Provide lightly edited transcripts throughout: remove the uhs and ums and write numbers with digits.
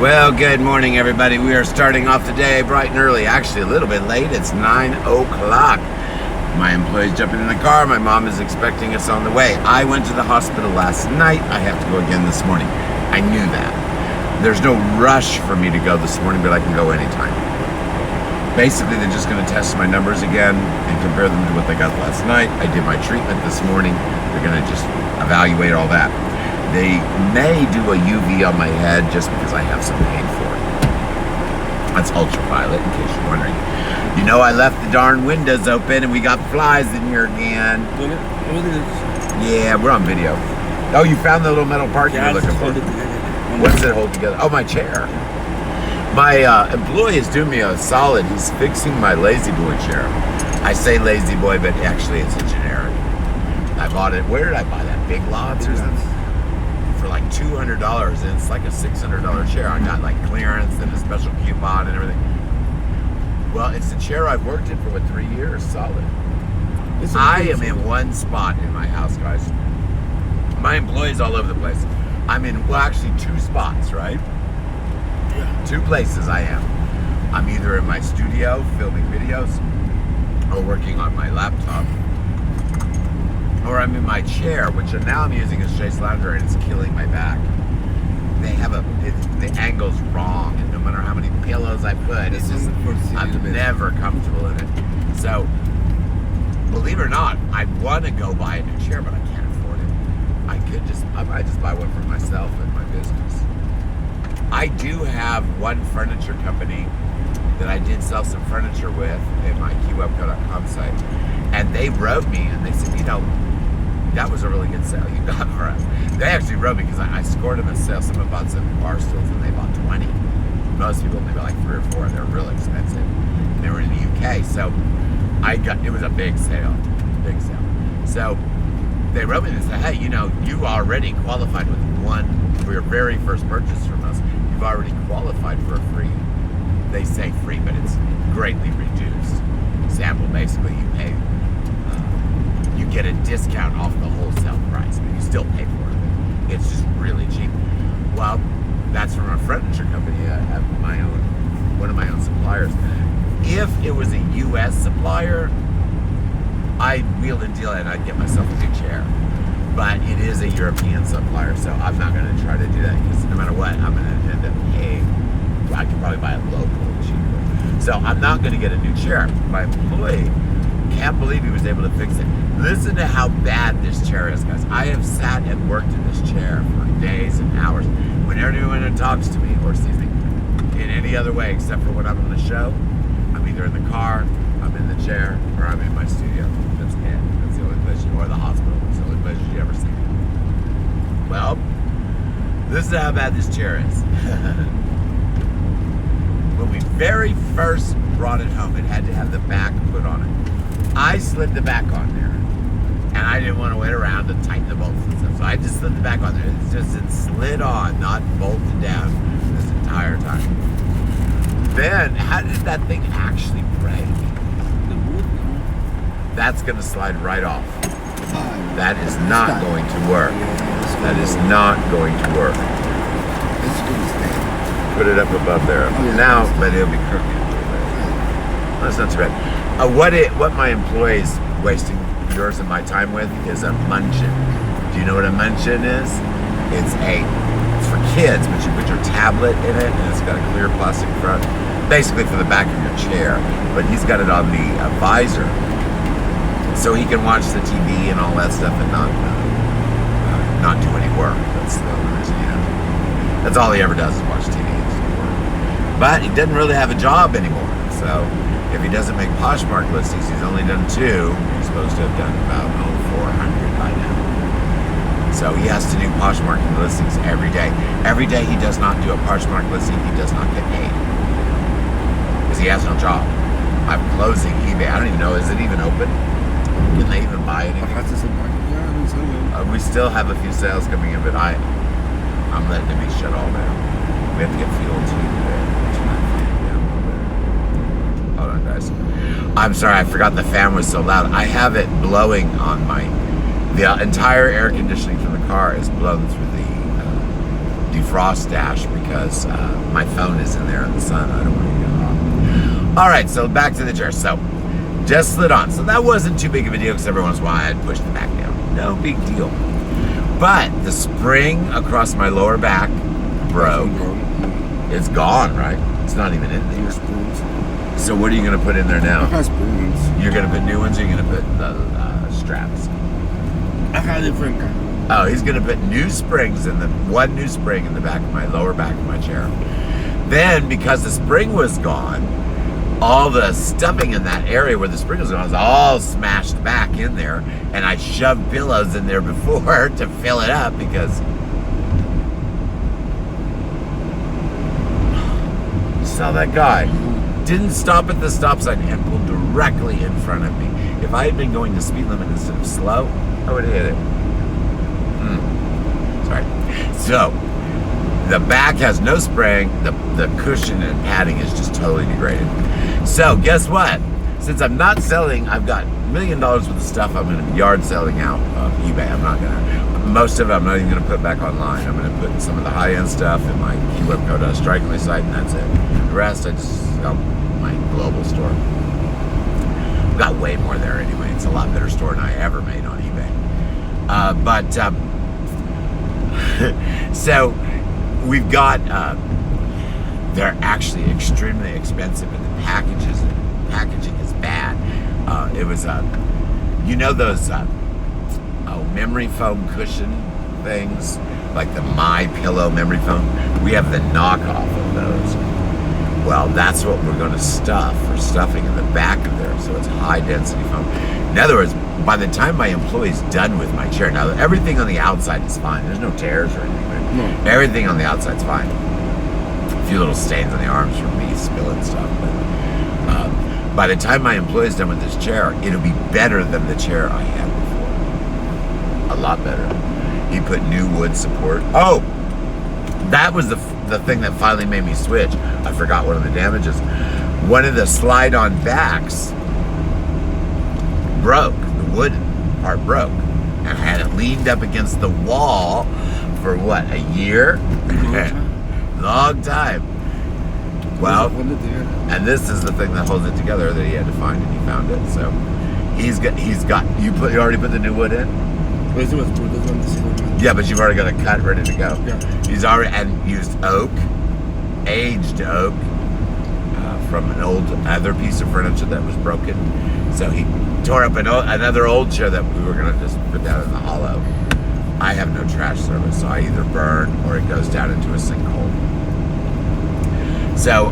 Well, good morning, everybody. We are starting off the day bright and early. Actually, a little bit late. It's 9 o'clock. My employee's jumping in the car. My mom is expecting us on the way. I went to the hospital last night. I have to go again this morning. I knew that. There's no rush for me to go this morning, but I can go anytime. Basically, they're just going to test my numbers again and compare them to what they got last night. I did my treatment this morning. They're going to just evaluate all that. They may do a UV on my head just because I have some pain for it. That's ultraviolet, in case you're wondering. You know, I left the darn windows open and we got flies in here again. Yeah, we're on video. Oh, you found the little metal part you were looking for? What's it hold together? Oh, my chair. My employee is doing me a solid. He's fixing my Lazy Boy chair. I say Lazy Boy, but actually it's a generic. I bought it. Where did I buy that? Big Lots or something? For like $200, and it's like a $600 chair. I got like clearance and a special coupon and everything. Well, it's a chair I've worked in for 3 years, solid. I am in one spot in my house, guys. My employee's all over the place. I'm in, well, actually 2 spots, right? Yeah. 2 places I am. I'm either in my studio filming videos or working on my laptop. Or I'm in my chair, which now I'm using as Chase Lounger, and it's killing my back. They have the angle's wrong, and no matter how many pillows I put, it's just, I'm never comfortable in it. So, believe it or not, I want to go buy a new chair, but I can't afford it. I might just buy one for myself and my business. I do have one furniture company that I did sell some furniture with in my Keywebco.com site. And they wrote me and they said, you know, that was a really good sale you got for us. They actually wrote me because I scored them a sale. Someone bought some bar stools and they bought 20. Most people maybe like 3 or 4. They're real expensive. They were in the UK, so it was a big sale, big sale. So they wrote me and said, hey, you know, you already qualified with one for your very first purchase from us. You've already qualified for a free. They say free, but it's greatly reduced sample. Basically, you pay. You get a discount off the wholesale price, but you still pay for it. It's just really cheap. Well, that's from a furniture company. I have one of my own suppliers. If it was a U.S. supplier, I'd wheel and deal it and I'd get myself a new chair. But it is a European supplier, so I'm not going to try to do that because no matter what, I'm going to end up paying. I could probably buy it locally cheaper. So I'm not going to get a new chair. My employee can't believe he was able to fix it. Listen to how bad this chair is, guys. I have sat and worked in this chair for days and hours. Whenever anyone talks to me or sees me in any other way except for when I'm on the show, I'm either in the car, I'm in the chair, or I'm in my studio. That's it. That's the only place or the hospital. That's the only place you ever see me. Well, this is how bad this chair is. When we very first brought it home, it had to have the back put on it. I slid the back on there, and I didn't want to wait around to tighten the bolts and stuff, so I just slid the back on there. It slid on, not bolted down this entire time. Then, how did that thing actually break? That's going to slide right off. That is not going to work. That is not going to work. Put it up above there. Now, but it'll be crooked. That's not too bad. What my employees wasting yours and my time with is a munchkin. Do you know what a munchkin is? It's for kids, but you put your tablet in it and it's got a clear plastic front, basically for the back of your chair. But he's got it on the visor, so he can watch the TV and all that stuff and not do any work. That's the only reason he does it. That's all he ever does is watch TV and do work. But he doesn't really have a job anymore, so. If he doesn't make Poshmark listings, he's only done 2. He's supposed to have done about 400 by now. So he has to do Poshmark listings every day. Every day he does not do a Poshmark listing, he does not get paid. Because he has no job. I'm closing eBay. I don't even know, is it even open? Can they even buy anything? We still have a few sales coming in, but I'm letting it be shut all down. We have to get fuel too today. Hold on, guys. I'm sorry, I forgot the fan was so loud. I have it blowing on the entire air conditioning from the car is blown through the defrost dash because my phone is in there in the sun. I don't want to get hot. All right, so back to the chair. So just slid on. So that wasn't too big of a deal because every once in a while I'd push the back down. No big deal. But the spring across my lower back broke. It's gone, right? It's not even in there. So what are you going to put in there now? You're going to put new ones, or you're going to put the straps? I have different kind. Oh, he's going to put new springs in one new spring in the back of my lower back of my chair. Then, because the spring was gone, all the stuffing in that area where the spring was gone was all smashed back in there, and I shoved pillows in there before to fill it up because you saw that guy didn't stop at the stop sign and pulled directly in front of me. If I had been going the speed limit instead of slow, I would have hit it. Sorry. So the back has no spring. The cushion and padding is just totally degraded. So guess what? Since I'm not selling, I've got $1 million worth of stuff I'm going to be yard selling out of eBay. I'm not going to. Most of it I'm not even going to put back online. I'm going to put some of the high-end stuff in my Keywebco.strikingly site, and that's it. The rest I just sell my global store. I've got way more there anyway. It's a lot better store than I ever made on eBay. So we've got, they're actually extremely expensive, and the packaging is bad. It was, you know those memory foam cushion things, like the My Pillow memory foam? We have the knockoff of those. Well, that's what we're going to stuff for stuffing in the back of there, so it's high density foam. In other words, by the time my employee's done with my chair, now everything on the outside is fine. There's no tears or anything. Right? No. Everything on the outside's fine. A few little stains on the arms from me spilling stuff. But by the time my employee's done with this chair, it'll be better than the chair I had before. A lot better. He put new wood support. Oh, that was the thing that finally made me switch. I forgot one of the damages. One of the slide-on backs broke. The wood part broke. And I had it leaned up against the wall for what, a year? Long time. Well, and this is the thing that holds it together that he had to find, and he found it. So you already put the new wood in? Yeah, but you've already got a cut ready to go. Yeah. He's already used oak, aged oak, from an old other piece of furniture that was broken. So he tore up another old chair that we were gonna just put down in the hollow. I have no trash service, so I either burn or it goes down into a sinkhole. So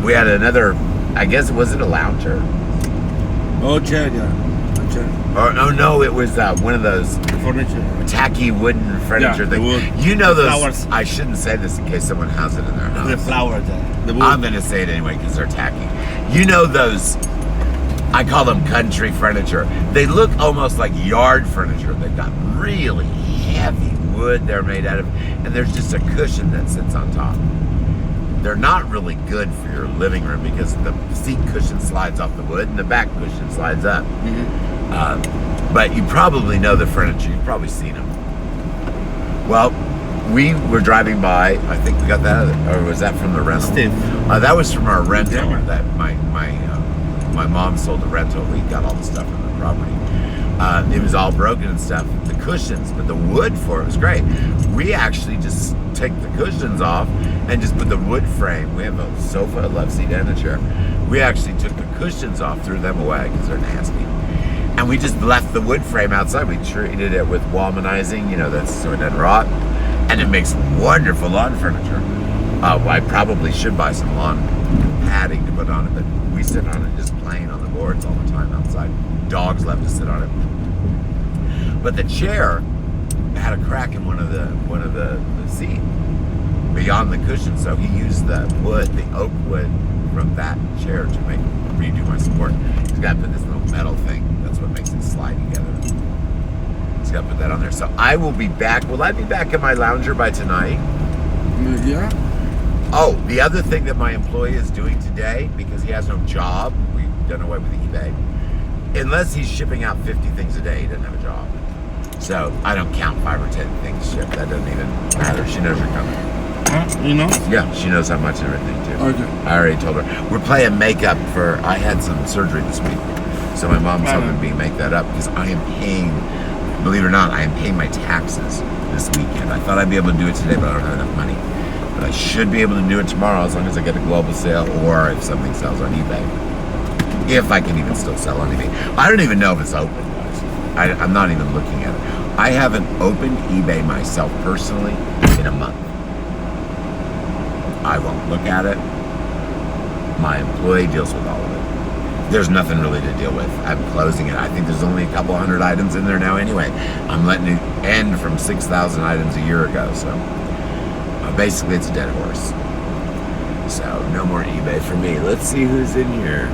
we had another, I guess, was it a lounger? Oh, chair, yeah. Oh no, it was one of those furniture, tacky wooden furniture things. You know those flowers. I shouldn't say this in case someone has it in their house. The flowers. I'm going to say it anyway because they're tacky. You know those, I call them country furniture. They look almost like yard furniture. They've got really heavy wood they're made out of, and there's just a cushion that sits on top. They're not really good for your living room because the seat cushion slides off the wood and the back cushion slides up. Mm-hmm. But you probably know the furniture. You've probably seen them. Well, we were driving by. I think we got that, or was that from the rental? Steve. That was from our rental. Yeah. That my mom sold the rental. We got all the stuff from the property. It was all broken and stuff. The cushions, but the wood for it was great. We actually just take the cushions off and just put the wood frame. We have a sofa, a love seat, and a chair. We actually took the cushions off, threw them away because they're nasty. And we just left the wood frame outside. We treated it with womanizing, so it doesn't rot. And it makes wonderful lawn furniture. I probably should buy some lawn padding to put on it, but we sit on it just plain on the boards all the time outside. Dogs love to sit on it. But the chair had a crack in one of the seat beyond the cushion, so he used the oak wood from that chair to redo my support. He's got to put this little metal thing. That's what makes it slide together. He's got to put that on there. So I will be back. Will I be back in my lounger by tonight? Yeah. Oh, the other thing that my employee is doing today, because he has no job, we've done away with eBay. Unless he's shipping out 50 things a day, he doesn't have a job. So I don't count 5 or 10 things shipped. That doesn't even matter. She knows you're coming. Huh? You know? Yeah, she knows how much and everything too. Okay. I already told her. We're playing makeup for. I had some surgery this week, so my mom's helping me make that up because I am paying. Believe it or not, I am paying my taxes this weekend. I thought I'd be able to do it today, but I don't have enough money. But I should be able to do it tomorrow as long as I get a global sale or if something sells on eBay. If I can even still sell on eBay. I don't even know if it's open, guys. I'm not even looking at it. I haven't opened eBay myself personally in a month. I won't look at it. My employee deals with all of it. There's nothing really to deal with. I'm closing it. I think there's only a couple hundred items in there now anyway. I'm letting it end from 6,000 items a year ago, so basically it's a dead horse. So no more eBay for me. Let's see who's in here.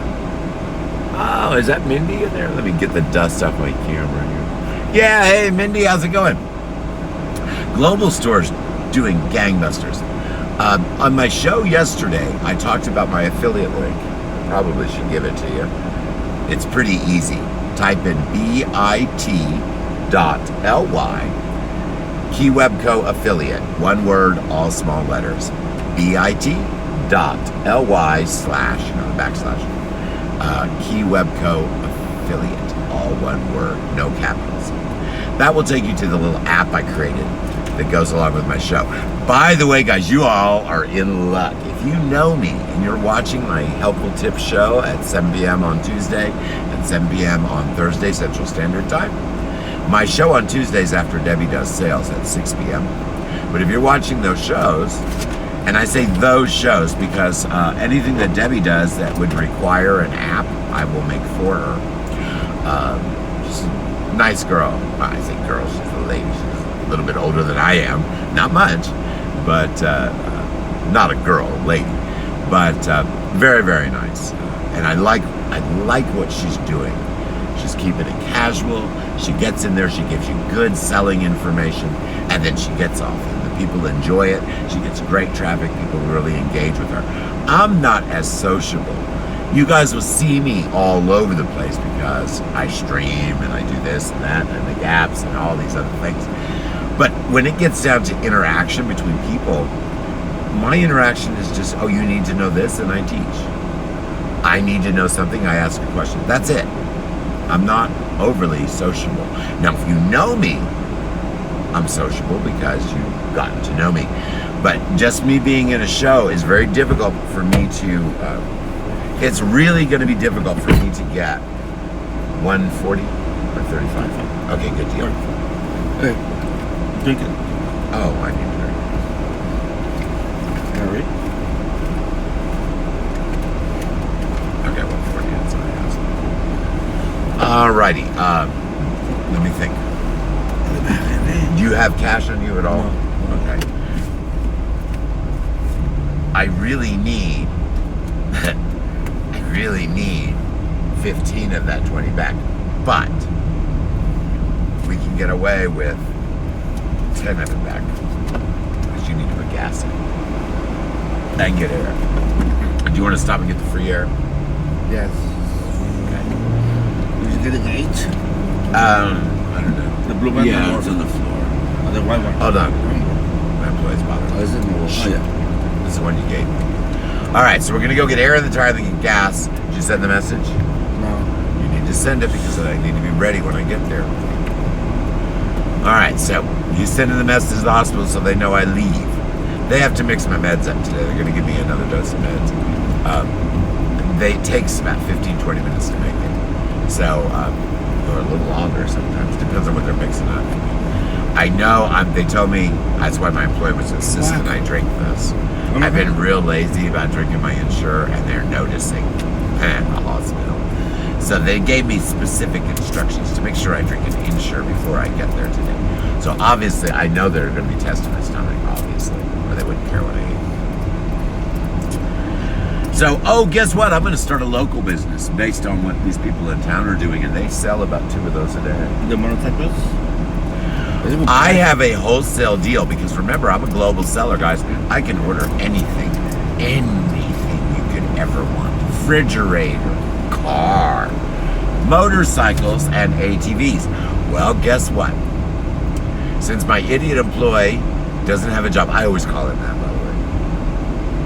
Oh, is that Mindy in there? Let me get the dust off my camera here. Yeah, hey Mindy, how's it going? Global Store's doing gangbusters. On my show yesterday, I talked about my affiliate link. I probably should give it to you. It's pretty easy. Type in bit.ly Keywebco affiliate. One word, all small letters. bit.ly / Keywebco affiliate. All one word, no capitals. That will take you to the little app I created that goes along with my show. By the way, guys, you all are in luck. If you know me and you're watching my Helpful Tips show at 7 p.m. on Tuesday and 7 p.m. on Thursday, Central Standard Time, my show on Tuesdays after Debbie does sales at 6 p.m. But if you're watching those shows, and I say those shows because anything that Debbie does that would require an app, I will make for her. She's a nice girl. I say girl, she's a lady. She's a little bit older than I am. Not much, but not a girl, a lady. But very, very nice. And I like what she's doing. She's keeping it casual. She gets in there, she gives you good selling information, and then she gets off. And the people enjoy it. She gets great traffic. People really engage with her. I'm not as sociable. You guys will see me all over the place because I stream and I do this and that and the gaps and all these other things. But when it gets down to interaction between people, my interaction is just, oh, you need to know this, and I teach. I need to know something, I ask a question. That's it. I'm not overly sociable. Now, if you know me, I'm sociable because you've gotten to know me. But just me being in a show is very difficult for me to, it's really going to be difficult for me to get 140 or 35. Okay, good deal. Hey, drink it. Oh, I need to drink. All right. Okay, 140 inside. Alrighty. Let me think. Do you have cash on you at all? No. Okay. I really need 15 of that 20 back. But we can get away with 10 of it back. Because you need to put gas in. And get air. Do you want to stop and get the free air? Yes. Okay. Did you get an H? I don't know. The blue button Yeah, or it's on the floor. the white one? Hold on. My employee's bothering me. Oh, is it more? Shit. Oh, yeah. This is the one you gave me. Alright, so we're going to go get air in the tire and then get gas. Did you send the message? No. You need to send it because I need to be ready when I get there. Alright, so you send in the message to the hospital so they know I leave. They have to mix my meds up today. They're going to give me another dose of meds. It takes about 15-20 minutes to make it. So, or a little longer sometimes. Depends on what they're mixing up. I know, they told me, that's why my employee was insisting I drink this. I've been real lazy about drinking my Ensure, and they're noticing at the hospital. So they gave me specific instructions to make sure I drink an Ensure before I get there today. So obviously, I know they're going to be testing my stomach, obviously, or they wouldn't care what I eat. So, guess what? I'm going to start a local business based on what these people in town are doing, and they sell about 2 of those a day. The motorcycles? I have a wholesale deal because remember, I'm a global seller, guys. I can order anything you could ever want. Refrigerator, car, motorcycles, and ATVs. Well, guess what? Since my idiot employee doesn't have a job, I always call him that, by the way.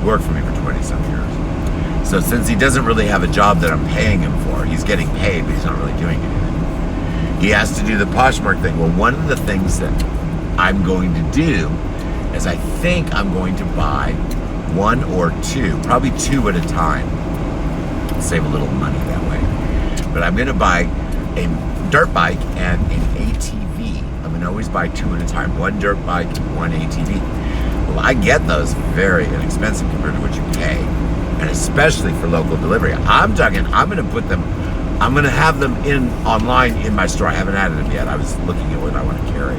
Worked for me for 20-some years. So since he doesn't really have a job that I'm paying him for, he's getting paid, but he's not really doing anything. He has to do the Poshmark thing. Well, one of the things that I'm going to do is I think I'm going to buy 1 or 2, probably 2 at a time. Save a little money that way. But I'm going to buy a dirt bike and an ATV. I'm going to always buy 2 at a time. 1 dirt bike, 1 ATV. Well, I get those very inexpensive compared to what you pay. And especially for local delivery. I'm talking, I'm going to have them online in my store. I haven't added them yet. I was looking at what I want to carry.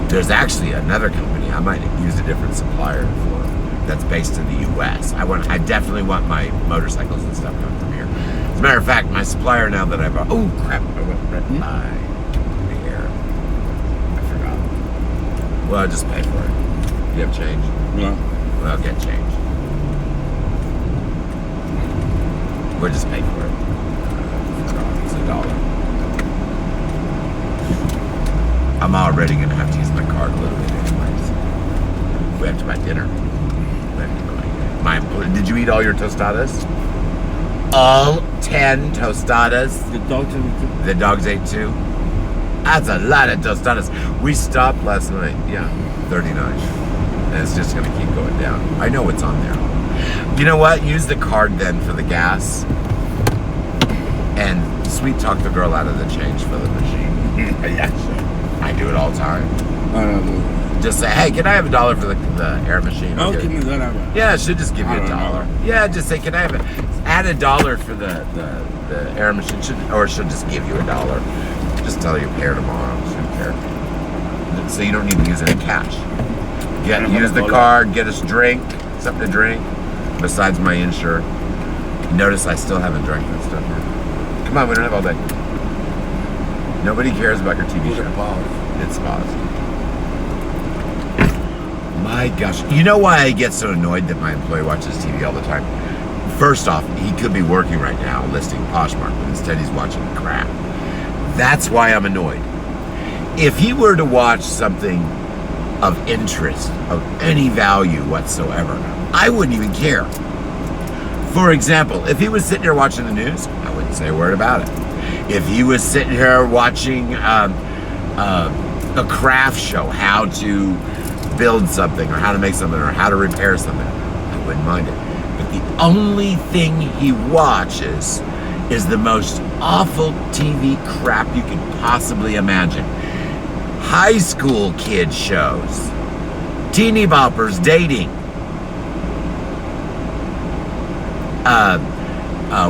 There's actually another company I might use a different supplier for that's based in the US. I definitely want my motorcycles and stuff coming from here. As a matter of fact, my supplier now that I bought, oh crap, I went right by the air. I forgot. Well, I'll just pay for it. You have change? No. Well, I'll get change. We'll just pay for it. It's $1. I'm already gonna have to use my card a little bit anyways. We have to buy dinner. Did you eat all your tostadas? All 10 tostadas? The dogs ate The dogs ate 2? That's a lot of tostadas. We stopped last night. Yeah, 39. And it's just gonna keep going down. I know what's on there. You know what? Use the card then for the gas. And sweet talk the girl out of the change for the machine. Yeah, sure. I do it all the time. Just say, hey, can I have $1 for the air machine? Oh, give me that. Yeah, it should just give you $1. Yeah, just say, can I have add $1 for the air machine? Or it should just give you $1. Just tell you pay her tomorrow. She don't care. So you don't need to use any cash. Use the card, get us drink, something to drink, besides my insure. Notice I still haven't drank that stuff yet. Come on, we don't have all day. Nobody cares about your TV show. It's paused. My gosh. You know why I get so annoyed that my employee watches TV all the time? First off, he could be working right now listing Poshmark, but instead he's watching crap. That's why I'm annoyed. If he were to watch something of interest, of any value whatsoever, I wouldn't even care. For example, if he was sitting here watching the news, I wouldn't say a word about it. If he was sitting here watching a craft show, how to build something or how to make something or how to repair something, I wouldn't mind it. But the only thing he watches is the most awful TV crap you could possibly imagine. High school kid shows, teeny boppers dating.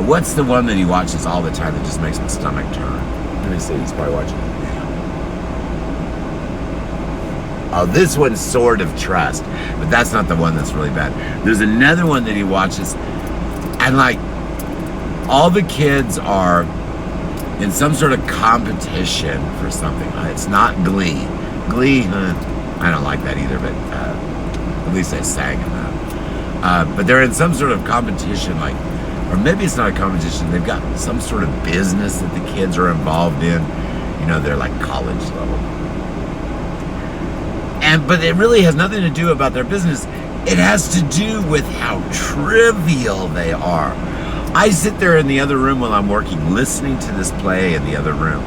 What's the one that he watches all the time that just makes my stomach turn? Let me see, he's probably watching it now. Oh, this one's Sword of Trust, but that's not the one that's really bad. There's another one that he watches, and like, all the kids are in some sort of competition for something. It's not Glee. Glee, I don't like that either, but at least they sang in that. But they're in some sort of competition, like, or maybe it's not a competition, they've got some sort of business that the kids are involved in. You know, they're like college level. But it really has nothing to do about their business. It has to do with how trivial they are. I sit there in the other room while I'm working, listening to this play in the other room,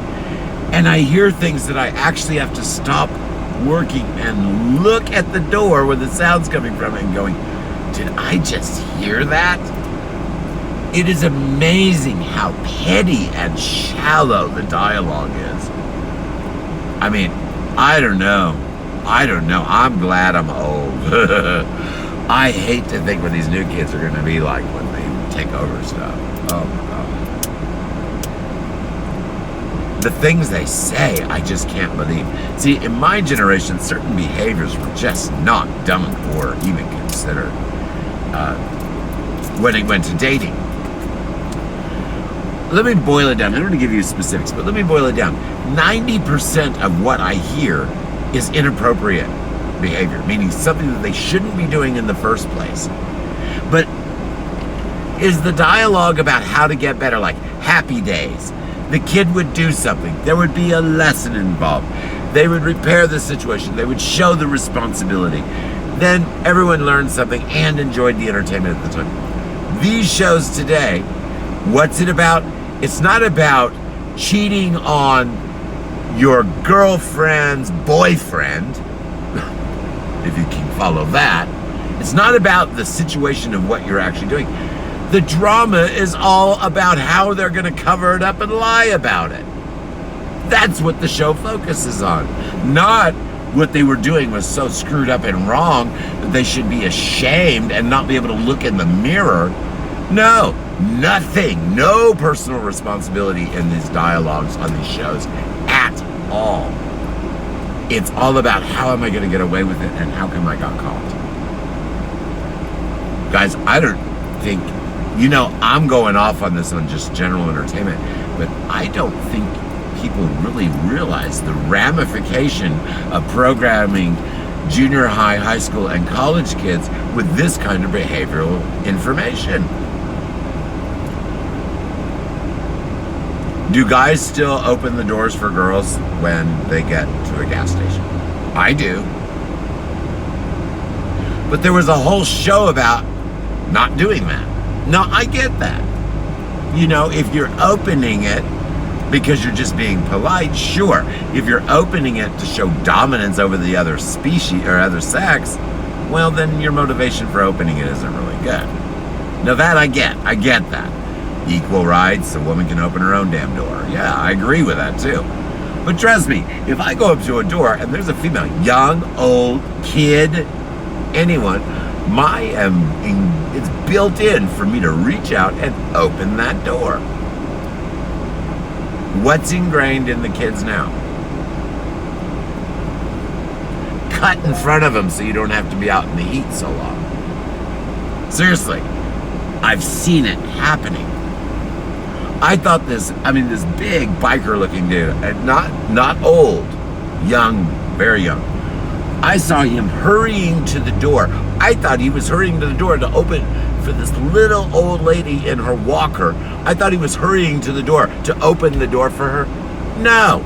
and I hear things that I actually have to stop working and look at the door where the sound's coming from and going, did I just hear that? It is amazing how petty and shallow the dialogue is. I mean, I don't know. I'm glad I'm old. I hate to think what these new kids are going to be like when they take over stuff. Oh my God. The things they say, I just can't believe. See, in my generation, certain behaviors were just not done or even considered when it went to dating. Let me boil it down. I'm going to give you specifics, but let me boil it down. 90% of what I hear is inappropriate behavior, meaning something that they shouldn't be doing in the first place. But is the dialogue about how to get better, like Happy Days? The kid would do something, there would be a lesson involved. They would repair the situation. They would show the responsibility. Then everyone learned something and enjoyed the entertainment at the time. These shows today, what's it about? It's not about cheating on your girlfriend's boyfriend, if you can follow that. It's not about the situation of what you're actually doing. The drama is all about how they're going to cover it up and lie about it. That's what the show focuses on. Not what they were doing was so screwed up and wrong that they should be ashamed and not be able to look in the mirror. No, nothing. No personal responsibility in these dialogues on these shows at all. It's all about how am I going to get away with it and how come I got caught. Guys, I don't think, I'm going off on this on just general entertainment, but I don't think people really realize the ramification of programming junior high, high school, and college kids with this kind of behavioral information. Do guys still open the doors for girls when they get to a gas station? I do. But there was a whole show about not doing that. Now, I get that. If you're opening it because you're just being polite, sure. If you're opening it to show dominance over the other species or other sex, well, then your motivation for opening it isn't really good. Now that I get that. Equal rights, a woman can open her own damn door. Yeah, I agree with that too. But trust me, if I go up to a door and there's a female, young, old, kid, anyone, it's built in for me to reach out and open that door. What's ingrained in the kids now? Cut in front of them so you don't have to be out in the heat so long. Seriously, I've seen it happening. I thought this big biker-looking dude, not old, young, very young. I saw him hurrying to the door. I thought he was hurrying to the door to open for this little old lady in her walker. I thought he was hurrying to the door to open the door for her. No.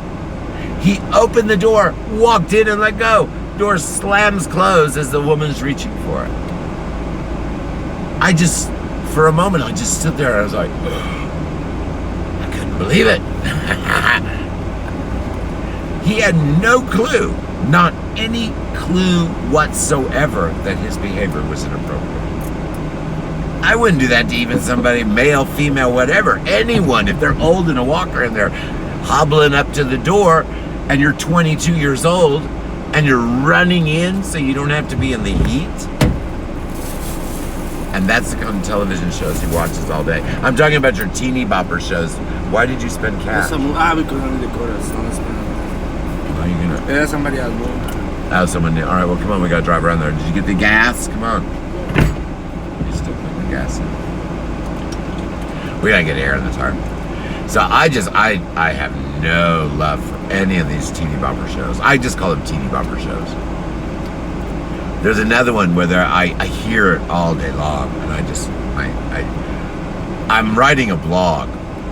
He opened the door, walked in, and let go. Door slams closed as the woman's reaching for it. For a moment, I just stood there and I was like, I couldn't believe it. He had no clue, not any clue whatsoever that his behavior was inappropriate. I wouldn't do that to even somebody, male, female, whatever, anyone. If they're old in a walker and they're hobbling up to the door and you're 22 years old and you're running in so you don't have to be in the heat. And that's the kind of television shows he watches all day. I'm talking about your teeny bopper shows. Why did you spend cash? Because I need the quotas. Are you gonna? There's somebody else. Oh, someone new. All right, well, come on, we gotta drive around there. Did you get the gas? Come on. You're still putting the gas in. We gotta get air in the tire. So I have no love for any of these teeny bopper shows. I just call them teeny bopper shows. There's another one where I hear it all day long, and I'm writing a blog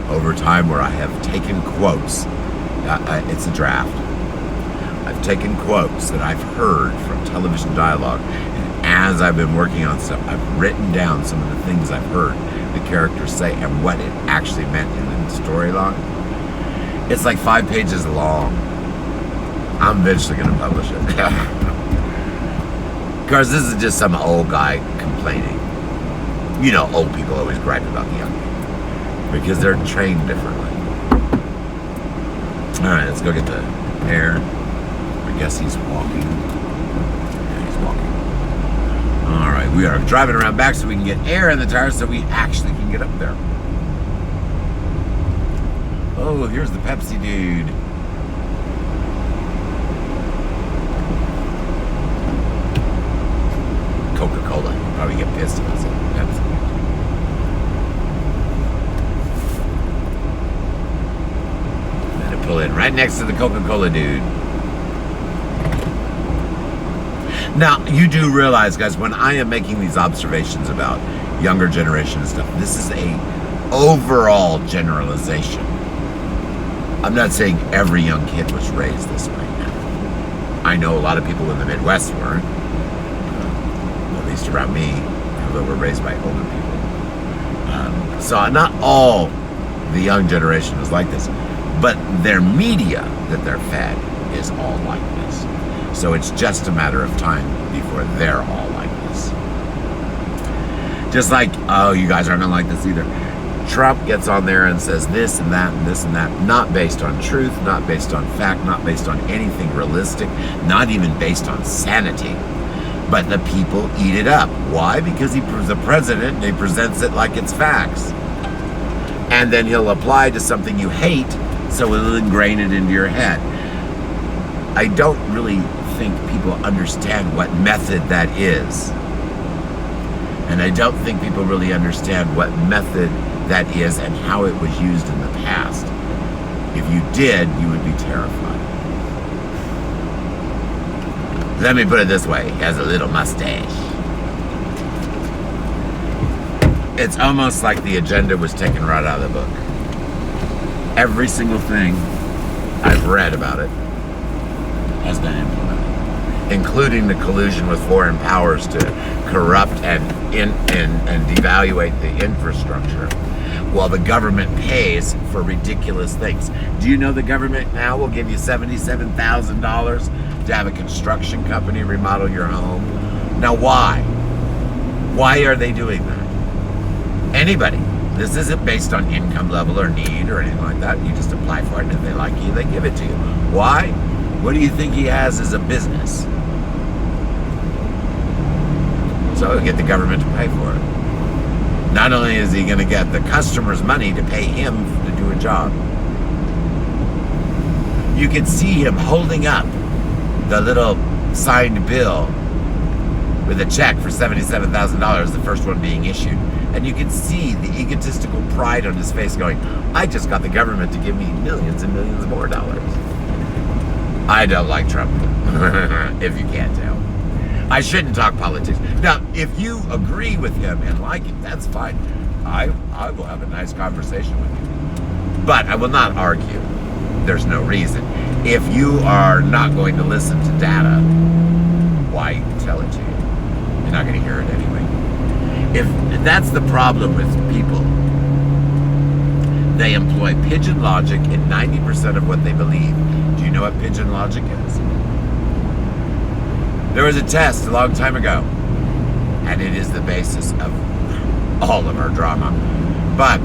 over time where I have taken quotes. It's a draft. I've taken quotes that I've heard from television dialogue, and as I've been working on stuff, I've written down some of the things I've heard the characters say and what it actually meant in the storyline. It's like 5 pages long. I'm eventually going to publish it. Because this is just some old guy complaining. Old people always gripe about the young people because they're trained differently. All right, let's go get the air. I guess he's walking. Yeah, he's walking. All right, we are driving around back so we can get air in the tires so we actually can get up there. Oh, here's the Pepsi dude. Coca-Cola. He'll probably get pissed if I say Pepsi. Let it pull in right next to the Coca-Cola dude. Now, you do realize, guys, when I am making these observations about younger generation and stuff, this is a overall generalization. I'm not saying every young kid was raised this way. I know a lot of people in the Midwest weren't, at least around me, although we're raised by older people. So not all the young generation is like this, but their media that they're fed is all like this. So it's just a matter of time before they're all like this. Just like, oh, you guys aren't like this either. Trump gets on there and says this and that and this and that, not based on truth, not based on fact, not based on anything realistic, not even based on sanity. But the people eat it up. Why? Because he's the president and he presents it like it's facts. And then he'll apply to something you hate, so it'll ingrain it into your head. I don't really think people understand what method that is. And I don't think people really understand what method that is and how it was used in the past. If you did, you would be terrified. Let me put it this way, he has a little mustache. It's almost like the agenda was taken right out of the book. Every single thing I've read about it has been implemented, including the collusion with foreign powers to corrupt and devaluate the infrastructure, while the government pays for ridiculous things. Do you know the government now will give you $77,000 to have a construction company remodel your home? Now why? Why are they doing that? Anybody. This isn't based on income level or need or anything like that. You just apply for it, and if they like you, they give it to you. Why? What do you think he has as a business? So he'll get the government to pay for it. Not only is he going to get the customer's money to pay him to do a job, you can see him holding up the little signed bill with a check for $77,000, the first one being issued. And you can see the egotistical pride on his face going, I just got the government to give me millions and millions more dollars. I don't like Trump, if you can't tell. I shouldn't talk politics. Now, if you agree with him and like him, that's fine. I will have a nice conversation with you. But I will not argue. There's no reason. If you are not going to listen to data, why tell it to you? You're not going to hear it anyway. If that's the problem with people, they employ pigeon logic in 90% of what they believe. Do you know what pigeon logic is? There was a test a long time ago, and it is the basis of all of our drama. But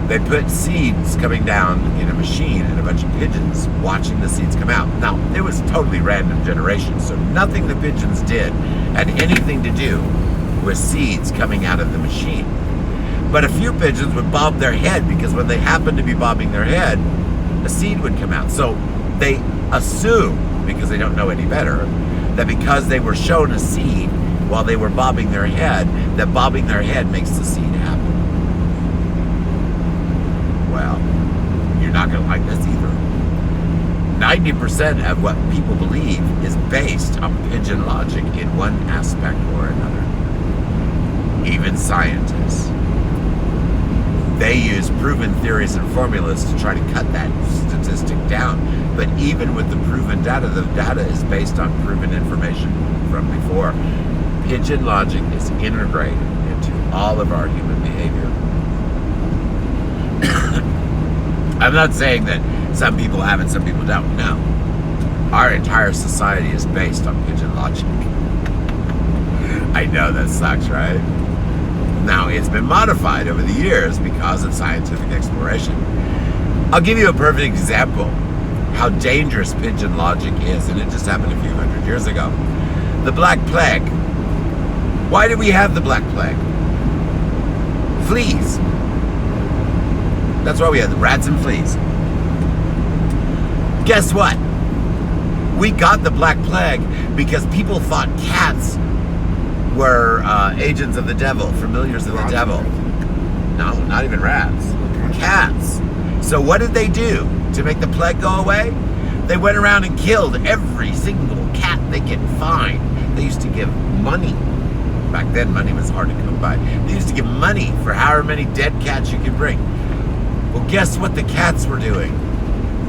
they put seeds coming down in a machine and a bunch of pigeons watching the seeds come out. Now, it was totally random generation, so nothing the pigeons did had anything to do with seeds coming out of the machine. But a few pigeons would bob their head, because when they happened to be bobbing their head, a seed would come out. So they assume, because they don't know any better, that because they were shown a seed while they were bobbing their head, that bobbing their head makes the seed happen. Well, you're not going to like this either. 90% of what people believe is based on pigeon logic in one aspect or another. Even scientists. They use proven theories and formulas to try to cut that statistic down. But even with the proven data, the data is based on proven information from before. Pigeon logic is integrated into all of our human behavior. I'm not saying that some people have it, some people don't. No. Our entire society is based on pigeon logic. I know that sucks, right? Now, it's been modified over the years because of scientific exploration. I'll give you a perfect example how dangerous pigeon logic is, and it just happened a few hundred years ago. The Black Plague. Why did we have the Black Plague? Fleas. That's why we had the rats and fleas. Guess what? We got the Black Plague because people thought cats were agents of the devil, familiars of the devil. No, not even rats. Cats. So what did they do to make the plague go away? They went around and killed every single cat they could find. They used to give money. Back then, money was hard to come by. They used to give money for however many dead cats you could bring. Well, guess what the cats were doing?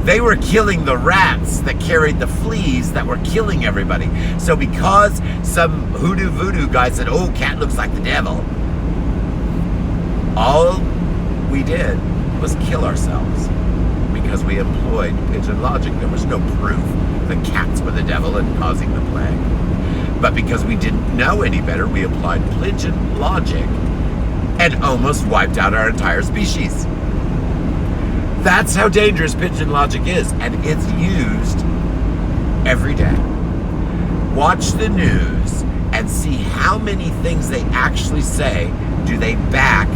They were killing the rats that carried the fleas that were killing everybody. So because some hoodoo voodoo guy said, oh, cat looks like the devil, all we did was kill ourselves because we employed pigeon logic. There was no proof that cats were the devil and causing the plague. But because we didn't know any better, we applied pigeon logic and almost wiped out our entire species. That's how dangerous pigeon logic is, and it's used every day. Watch the news and see how many things they actually say do they back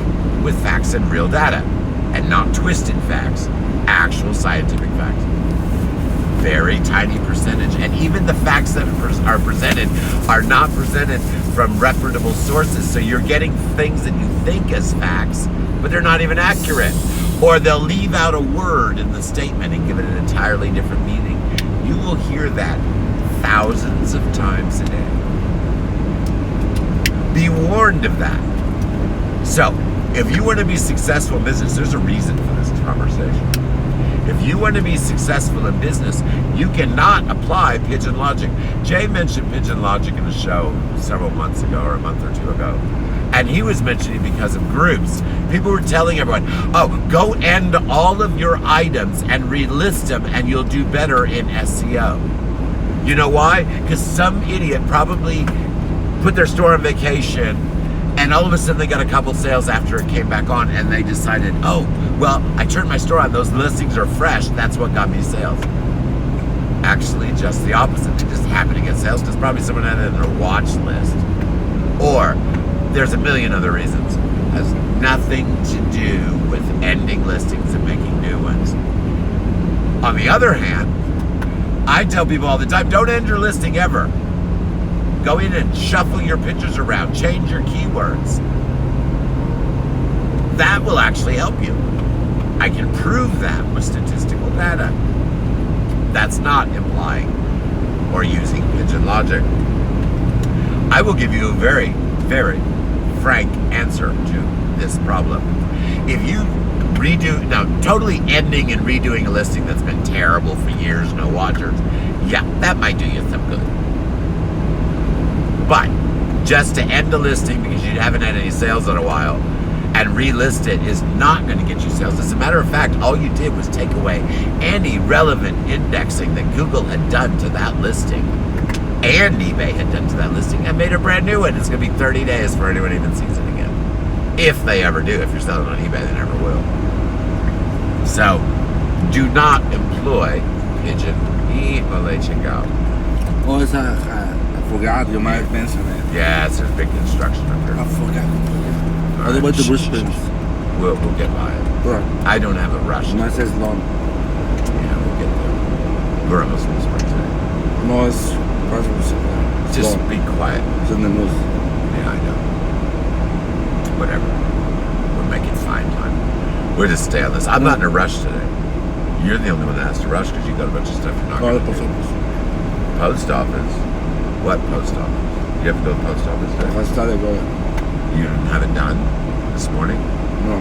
with facts and real data, and not twisted facts, actual scientific facts. Very tiny percentage, and even the facts that are presented are not presented from reputable sources, so you're getting things that you think as facts, but they're not even accurate. Or they'll leave out a word in the statement and give it an entirely different meaning. You will hear that thousands of times a day. Be warned of that. So, if you want to be successful in business, there's a reason for this conversation. If you want to be successful in business, you cannot apply pigeon logic. Jay mentioned pigeon logic in a show several months ago, or a month or two ago. And he was mentioning because of groups. People were telling everyone, oh, go end all of your items and relist them and you'll do better in SEO. You know why? Because some idiot probably put their store on vacation and all of a sudden they got a couple sales after it came back on and they decided, oh, well, I turned my store on, those listings are fresh, that's what got me sales. Actually, just the opposite. They just happened to get sales because probably someone had it in their watch list. Or there's a million other reasons. It has nothing to do with ending listings and making new ones. On the other hand, I tell people all the time, don't end your listing ever. Go in and shuffle your pictures around, change your keywords. That will actually help you. I can prove that with statistical data. That's not implying or using pigeon logic. I will give you a very, very frank answer to this problem. If you redo, now totally ending and redoing a listing that's been terrible for years, no watchers, yeah, that might do you some good. But just to end a listing because you haven't had any sales in a while and relist it is not going to get you sales. As a matter of fact, all you did was take away any relevant indexing that Google had done to that listing and eBay had done to that listing and made a brand new one. It's going to be 30 days before anyone even sees it again. If they ever do. If you're selling on eBay, they never will. So, do not employ pigeon. Oh, it's I forgot, you might mention it. Yeah, it's a big construction up here. I forgot. What about the Brisbane? We'll get by it. Right. I don't have a rush. Mine says long. Yeah, we'll get there. We're almost in the spring today. No, it's Just long. be quiet. It's in the news. Yeah, I know. Whatever. We're making fine time. We'll just stay on this. I'm not in a rush today. You're the only one that has to rush because you got a bunch of stuff you're not Oh, going to do. Post office? What post office? You have to go to the post office today? I started going. You have it done this morning? No.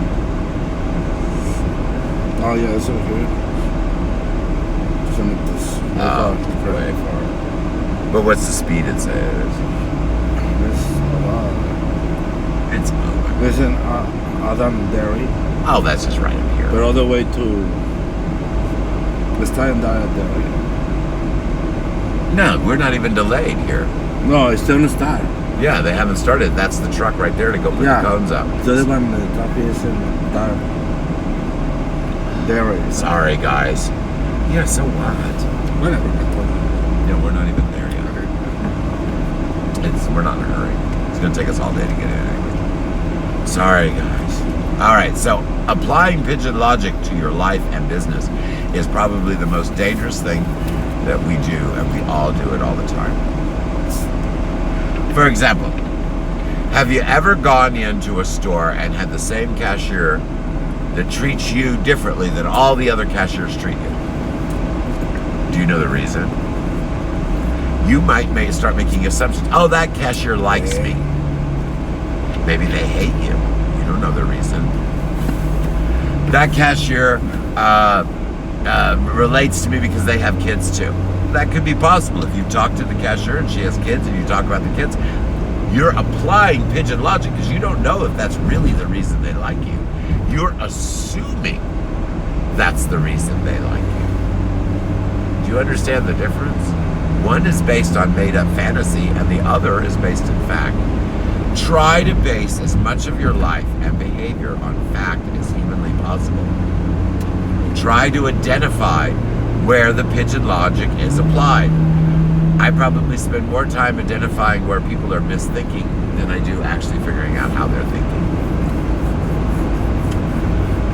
Oh yeah, it's okay. Some of this. Way far. But what's the speed it say it is? It's There's an Adam Dairy. oh, that's just right up here. But all the way to the Stallion Dairy. No, we're not even delayed here. No, it's still in the start. Yeah, they haven't started. That's the truck right there to go put the cones up. The other one, the coffee is in Dairy. Sorry, guys. Yeah, so what? Whatever. Yeah, we're not even there yet. We're not in a hurry. It's going to take us all day to get in anyway. Sorry, guys. All right, so applying pigeon logic to your life and business is probably the most dangerous thing that we do, and we all do it all the time. For example, have you ever gone into a store and had the same cashier that treats you differently than all the other cashiers treat you? Do you know the reason? You might start making assumptions. Oh, that cashier likes me. Maybe they hate you. You don't know the reason. That cashier relates to me because they have kids too. That could be possible. If you talk to the cashier and she has kids and you talk about the kids, you're applying pigeon logic because you don't know if that's really the reason they like you. You're assuming that's the reason they like you. Do you understand the difference? One is based on made-up fantasy and the other is based in fact. Try to base as much of your life and behavior on fact as humanly possible. Try to identify where the pigeon logic is applied. I probably spend more time identifying where people are misthinking than I do actually figuring out how they're thinking.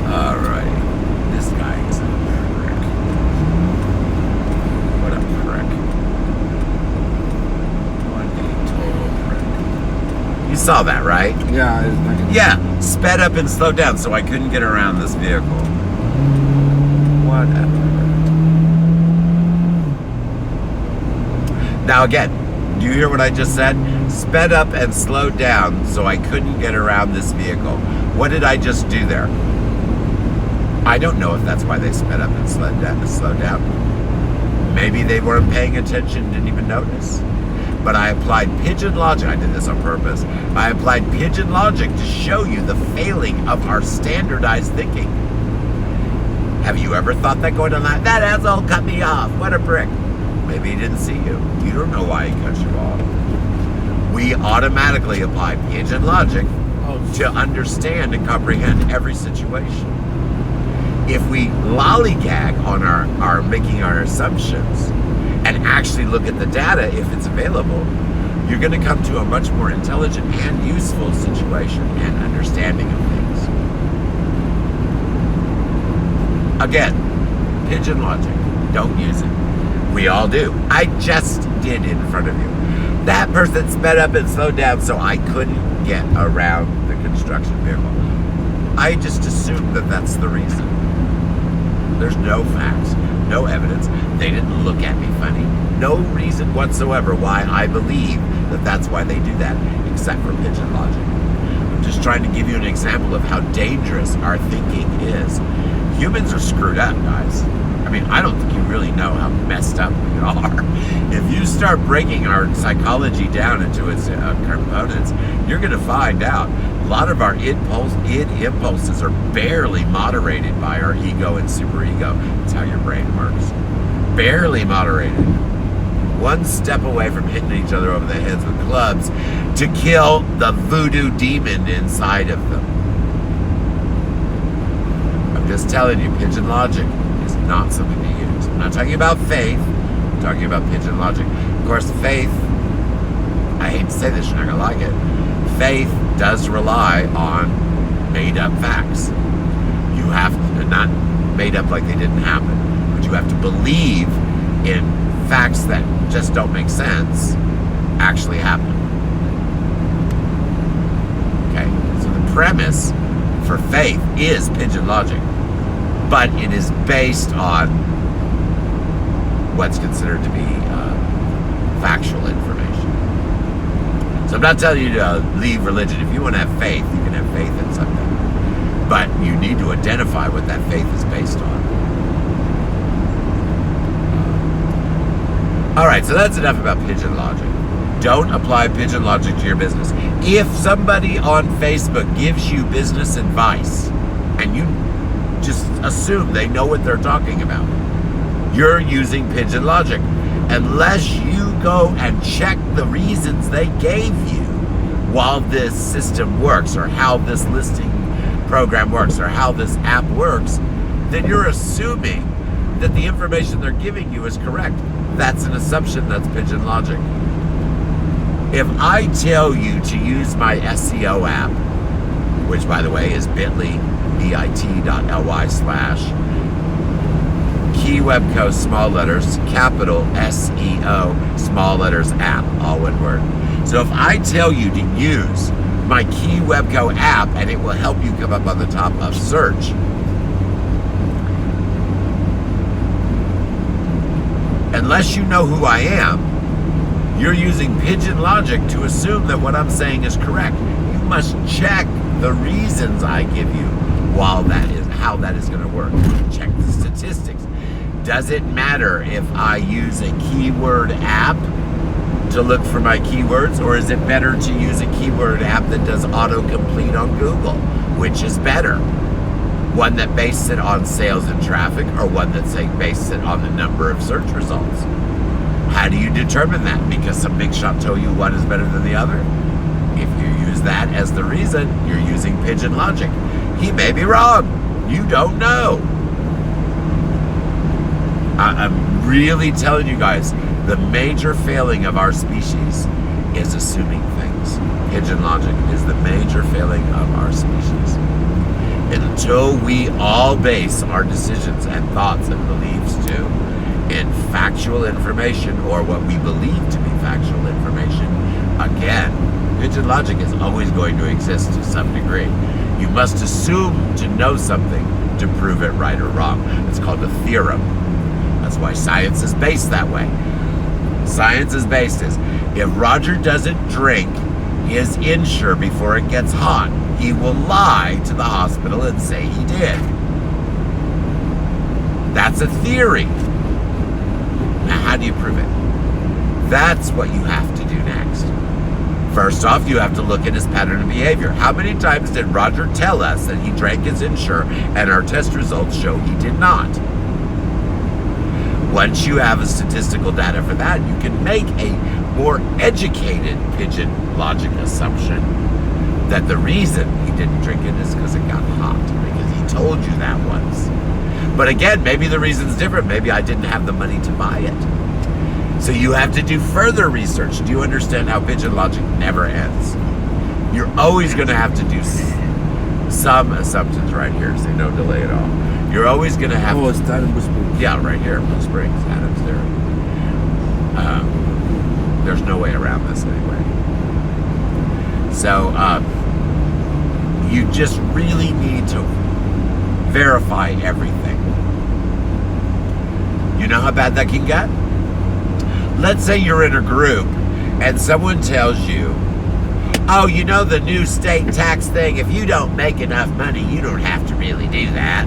Alright, this guy is a prick. What a prick. What a total prick. You saw that, right? Yeah. Yeah, sped up and slowed down so I couldn't get around this vehicle. Whatever. Now again, do you hear what I just said? Sped up and slowed down so I couldn't get around this vehicle. What did I just do there? I don't know if that's why they sped up and slowed down. Maybe they weren't paying attention, didn't even notice. But I applied pigeon logic. I did this on purpose. I applied pigeon logic to show you the failing of our standardized thinking. Have you ever thought that going on that asshole cut me off? What a prick. Maybe he didn't see you. You don't know why he cut you off. We automatically apply pigeon logic to understand and comprehend every situation. If we lollygag on our making our assumptions and actually look at the data if it's available, you're going to come to a much more intelligent and useful situation and understanding of things. Again, pigeon logic. Don't use it. We all do. I just did in front of you. That person sped up and slowed down so I couldn't get around the construction vehicle. I just assumed that that's the reason. There's no facts, no evidence. They didn't look at me funny. No reason whatsoever why I believe that that's why they do that, except for pigeon logic. I'm just trying to give you an example of how dangerous our thinking is. Humans are screwed up, guys. I mean, I don't think you really know how messed up we are. If you start breaking our psychology down into its components, you're going to find out a lot of our impulses are barely moderated by our ego and superego. That's how your brain works. Barely moderated. One step away from hitting each other over the heads with clubs to kill the voodoo demon inside of them. I'm just telling you, pigeon logic is not something to use. I'm not talking about faith. I'm talking about pigeon logic. Of course, faith, I hate to say this, you're not going to like it. Faith does rely on made-up facts. You have to, not made up like they didn't happen, but you have to believe in facts that just don't make sense actually happen. Okay, so the premise for faith is pigeon logic, but it is based on what's considered to be factual information. So I'm not telling you to leave religion. If you want to have faith, you can have faith in something, but you need to identify what that faith is based on. Alright, so that's enough about pigeon logic. Don't apply pigeon logic to your business. If somebody on Facebook gives you business advice and you just assume they know what they're talking about, you're using pigeon logic. Unless you go and check the reasons they gave you while this system works, or how this listing program works, or how this app works, then you're assuming that the information they're giving you is correct. That's an assumption. That's pigeon logic. If I tell you to use my SEO app, which by the way is bit.ly, bit.ly/Keywebco, small letters, capital SEO, small letters, app, all one word. So if I tell you to use my Keywebco app and it will help you come up on the top of search, unless you know who I am, you're using pigeon logic to assume that what I'm saying is correct. You must check the reasons I give you while that is how that is going to work. Check the statistics. Does it matter if I use a keyword app to look for my keywords, or is it better to use a keyword app that does autocomplete on Google? Which is better? One that bases it on sales and traffic, or one that bases it on the number of search results? How do you determine that? Because some big shot told you one is better than the other? If you use that as the reason, you're using pigeon logic. He may be wrong. You don't know. I'm really telling you guys, the major failing of our species is assuming things. Pigeon logic is the major failing of our species. Until we all base our decisions and thoughts and beliefs in factual information, or what we believe to be factual information, again, pigeon logic is always going to exist to some degree. You must assume to know something to prove it right or wrong. It's called a theorem. That's why science is based that way. Science is based as, if Roger doesn't drink his Ensure before it gets hot, he will lie to the hospital and say he did. That's a theory. Now, how do you prove it? That's what you have to do next. First off, you have to look at his pattern of behavior. How many times did Roger tell us that he drank his Ensure and our test results show he did not? Once you have a statistical data for that, you can make a more educated pigeon logic assumption that the reason he didn't drink it is because it got hot, because he told you that once. But again, maybe the reason's different. Maybe I didn't have the money to buy it. So you have to do further research. Do you understand how pigeon logic never ends? You're always going to have to do some assumptions right here. Say no delay at all. You're always going to have to... it's down in Blue Springs. Yeah, right here, Blue Springs, Adams there. There's no way around this anyway. So, you just really need to verify everything. You know how bad that can get? Let's say you're in a group and someone tells you, oh, you know the new state tax thing, if you don't make enough money, you don't have to really do that.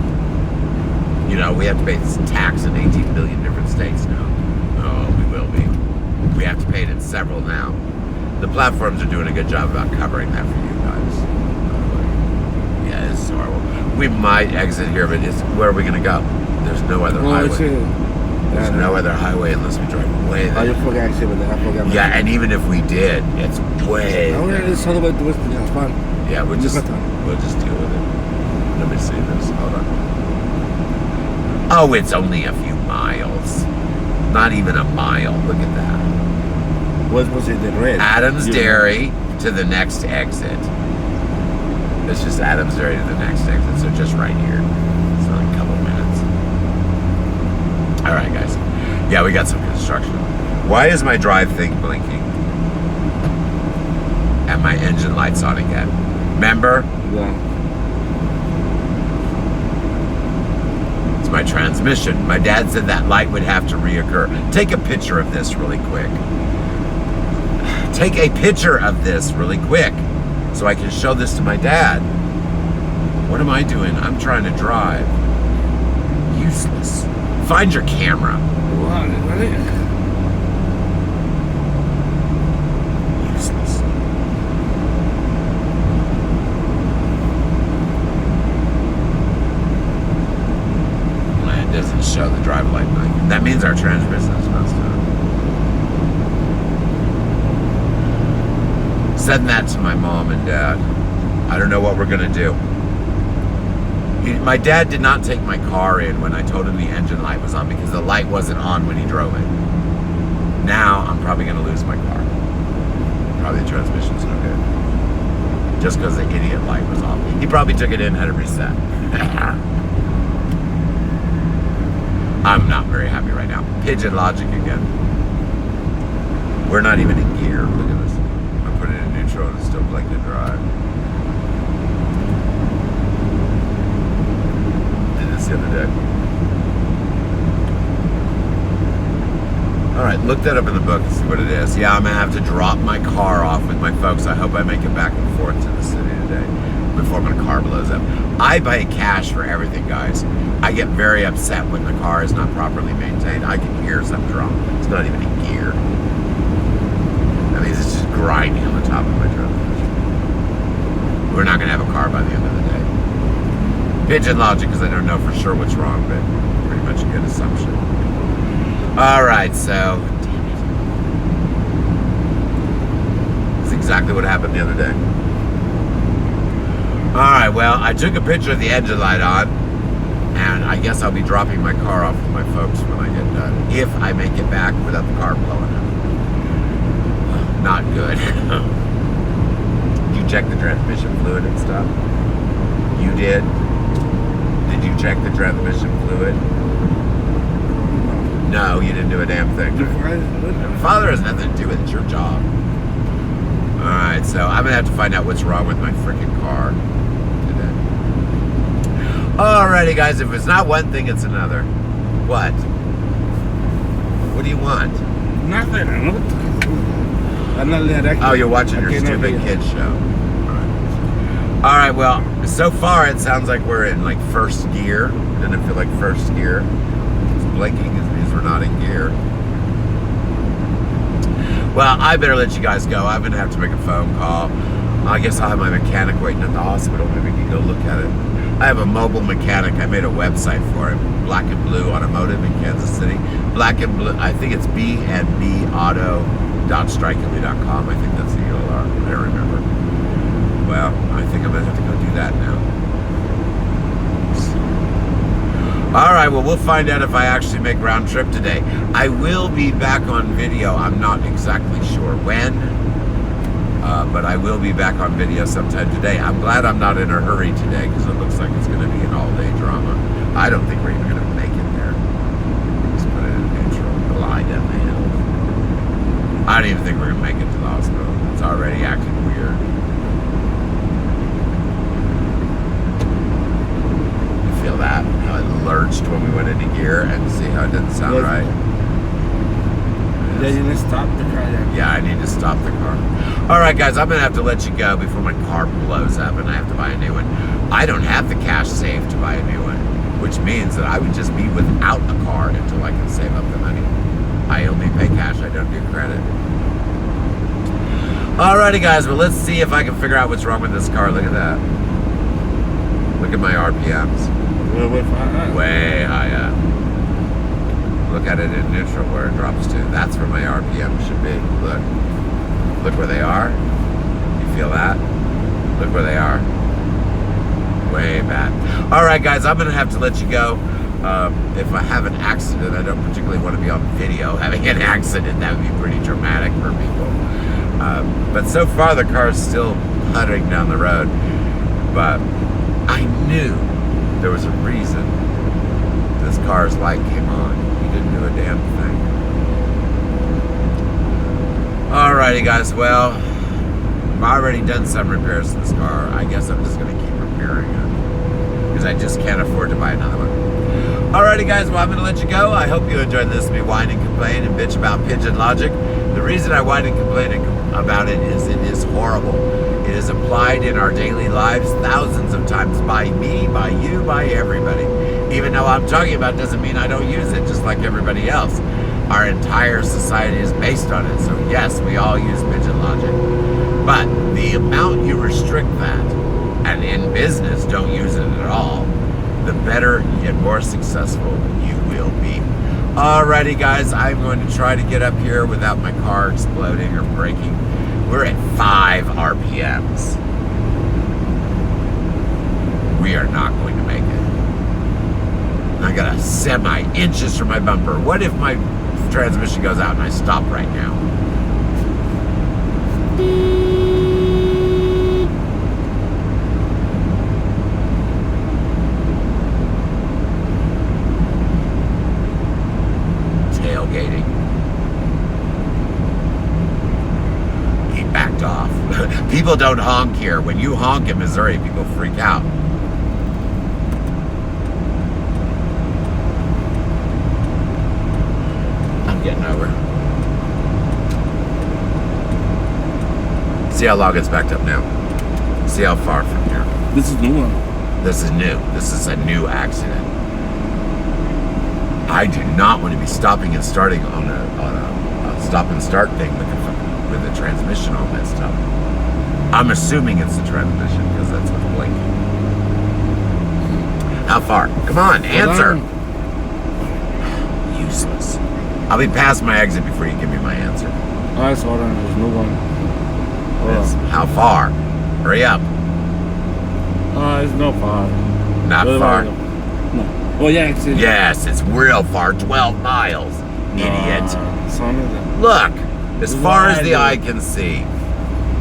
You know, we have to pay this tax in 18 billion different states now. Oh, we will be. We have to pay it in several now. The platforms are doing a good job about covering that for you guys. Yeah, it's horrible. We might exit here, but where are we going to go? There's no other highway. There's no other highway unless we drive way there. I forgot. Yeah, and even if we did, it's way there. It's all about the West. Yeah, it's fun. Yeah, we'll just deal with it. Let me see this. Hold on. Oh, it's only a few miles. Not even a mile. Look at that. What was it? The red? Adams Dairy to the next exit. It's just Adams Dairy to the next exit, so just right here. It's only a couple minutes. All right, guys. Yeah, we got some construction. Why is my drive thing blinking? And my engine light's on again. Remember? Yeah. My transmission. My dad said that light would have to reoccur. Take a picture of this really quick. Take a picture of this really quick so I can show this to my dad. What am I doing? I'm trying to drive. Useless. Find your camera. Useless. Doesn't show the drive light blinking. That means our transmission is messed up. Said that to my mom and dad. I don't know what we're gonna do. My dad did not take my car in when I told him the engine light was on because the light wasn't on when he drove it. Now I'm probably gonna lose my car. Probably the transmission's no good. Just because the idiot light was off. He probably took it in, had it reset. I'm not very happy right now. Pigeon logic again. We're not even in gear. Look at this. I put it in neutral and it's still blinking drive. Did this the other day. Alright, look that up in the book and see what it is. Yeah, I'm going to have to drop my car off with my folks. I hope I make it back and forth to the city today. before my car blows up. I pay cash for everything, guys. I get very upset when the car is not properly maintained. I can hear something's wrong. It's not even in gear. That means it's just grinding on the top of my transmission. We're not going to have a car by the end of the day. Pigeon logic, because I don't know for sure what's wrong, but pretty much a good assumption. All right, so damn it. That's exactly what happened the other day. All right, well, I took a picture of the engine light on, and I guess I'll be dropping my car off with my folks when I get done, if I make it back without the car blowing up. Not good. Did you check the transmission fluid and stuff? You did? Did you check the transmission fluid? No, you didn't do a damn thing. Father has nothing to do with it. It's your job. Alright, so I'm going to have to find out what's wrong with my freaking car today. Alrighty, guys. If it's not one thing, it's another. What? What do you want? Nothing. Oh, you're watching your stupid kids show. All right, well, so far it sounds like we're in like first gear. Doesn't it feel like first gear? It's blinking, it means we're not in gear. Well, I better let you guys go. I'm gonna have to make a phone call. I guess I'll have my mechanic waiting at the hospital. Maybe we can go look at it. I have a mobile mechanic. I made a website for him. Black and Blue Automotive in Kansas City. Black and Blue, I think it's bnbauto.strikingly.com. I think that's the URL. I don't remember. Well, I think I'm going to have to go do that now. All right, well, we'll find out if I actually make round trip today. I will be back on video. I'm not exactly sure when, but I will be back on video sometime today. I'm glad I'm not in a hurry today because it looks like it's going to be an all-day drama. I don't think we're even going to make it there. Just put it in neutral, glide down the hill. I don't even think we're going to make it to the hospital. It's already acting weird. Feel that? How it lurched when we went into gear, and see how it didn't sound right. Then you need to stop the car. Yeah, I need to stop the car. All right, guys, I'm gonna have to let you go before my car blows up and I have to buy a new one. I don't have the cash saved to buy a new one, which means that I would just be without a car until I can save up the money. I only pay cash. I don't do credit. Alrighty, guys. Well, let's see if I can figure out what's wrong with this car. Look at that. Look at my RPMs. Way higher. Look at it in neutral where it drops to. That's where my RPM should be. Look. Look where they are. You feel that? Look where they are. Way back. Alright, guys, I'm going to have to let you go. If I have an accident, I don't particularly want to be on video having an accident. That would be pretty dramatic for people. But so far, the car is still puttering down the road. But I knew there was a reason this car's light came on. He didn't do a damn thing. Alrighty, guys. Well, I've already done some repairs to this car. I guess I'm just going to keep repairing it because I just can't afford to buy another one. Alrighty, guys. Well, I'm going to let you go. I hope you enjoyed this. Me whine and complain and bitch about pigeon logic. The reason I whine and complain about it is horrible. It is applied in our daily lives thousands of times by me, by you, by everybody. Even though I'm talking about it doesn't mean I don't use it, just like everybody else. Our entire society is based on it. So yes, we all use pigeon logic. But the amount you restrict that, and in business don't use it at all, the better and more successful you will be. Alrighty, guys, I'm going to try to get up here without my car exploding or breaking. We're at 5 RPMs. We are not going to make it. I got a semi inches from my bumper. What if my transmission goes out and I stop right now? Tailgating. He backed off. People don't honk here. When you honk in Missouri, people freak out. Getting over. See how long it's backed up now. See how far from here. This is new one. This is new. This is a new accident. I do not want to be stopping and starting on a stop and start thing with the transmission all messed up. I'm assuming it's the transmission because that's what's blinking. How far? Come on, answer. Useless. I'll be past my exit before you give me my answer. I saw that. There's no one. How far? Hurry up. It's not far. Not far? No. Oh, yeah, it's Yes, it's real far. 12 miles. Idiot. It's only that. Look, as far as the eye can see.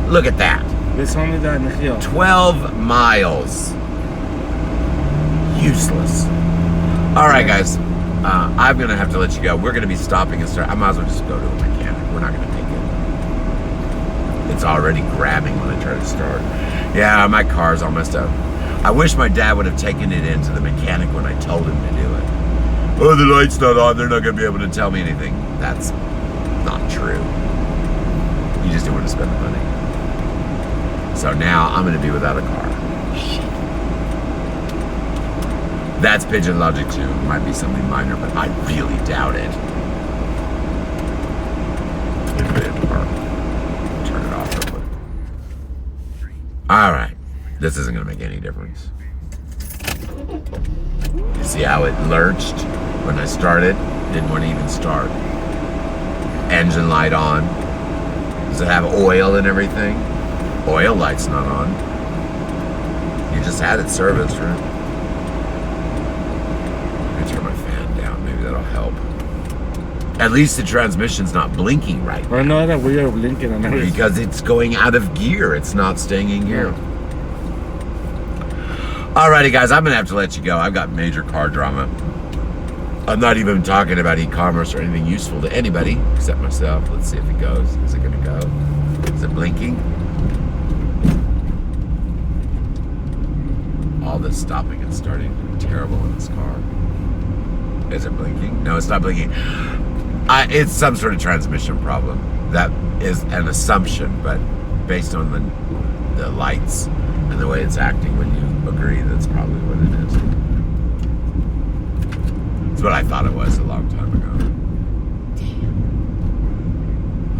Look at that. It's only that in the hill. 12 miles. Useless. All right, guys. I'm going to have to let you go. We're going to be stopping and start. I might as well just go to a mechanic. We're not going to take it. It's already grabbing when I try to start. Yeah, my car's all messed up. I wish my dad would have taken it into the mechanic when I told him to do it. Oh, the light's not on. They're not going to be able to tell me anything. That's not true. You just didn't want to spend the money. So now I'm going to be without a car. Shit. That's pigeon logic too. It might be something minor, but I really doubt it. Turn it off real quick. All right. This isn't going to make any difference. You see how it lurched when I started? Didn't want to even start. Engine light on. Does it have oil and everything? Oil light's not on. You just had it serviced, right? Let me turn my fan down. Maybe that'll help. At least the transmission's not blinking right now. I know that we are blinking and everything. Because it's going out of gear. It's not staying in gear. Alrighty, guys, I'm going to have to let you go. I've got major car drama. I'm not even talking about e-commerce or anything useful to anybody except myself. Let's see if it goes. Is it going to go? Is it blinking? All this stopping and starting is terrible in this car. Is it blinking? No, it's not blinking. It's some sort of transmission problem. That is an assumption, but based on the lights and the way it's acting when you agree, that's probably what it is. It's what I thought it was a long time ago. Damn.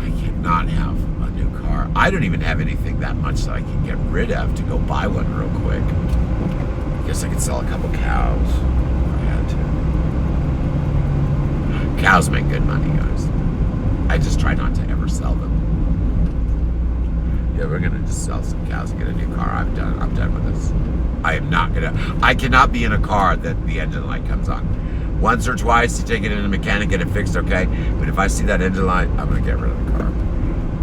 I cannot have a new car. I don't even have anything that much that I can get rid of to go buy one real quick. I guess I could sell a couple cows if I had to. Cows make good money, guys. I just try not to ever sell them. Yeah, we're gonna just sell some cows and get a new car. I'm done with this. I cannot be in a car that the engine light comes on. Once or twice you take it in a mechanic, get it fixed, okay. But if I see that engine light, I'm gonna get rid of the car.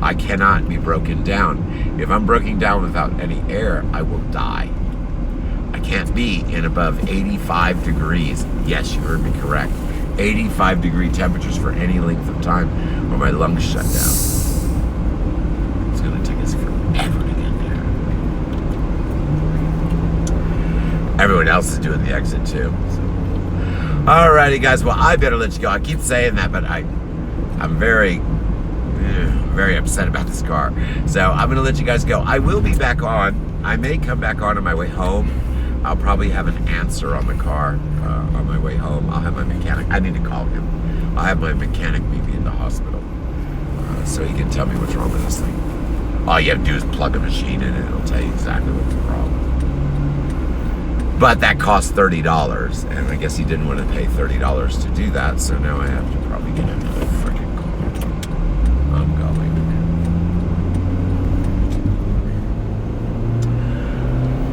I cannot be broken down. If I'm broken down without any air, I will die. I can't be in above 85 degrees. Yes, you heard me correct. 85 degree temperatures for any length of time or my lungs shut down. It's gonna take us forever to get there. Everyone else is doing the exit too. So. Alrighty, guys. Well, I better let you go. I keep saying that, but I'm very upset about this car. So I'm gonna let you guys go. I will be back on. I may come back on my way home. I'll probably have an answer on the car on my way home. I'll have my mechanic. I need to call him. I'll have my mechanic meet me in the hospital so he can tell me what's wrong with this thing. All you have to do is plug a machine in and it'll tell you exactly what's the problem. But that costs $30, and I guess he didn't want to pay $30 to do that, so now I have to probably get another freaking car. I'm going.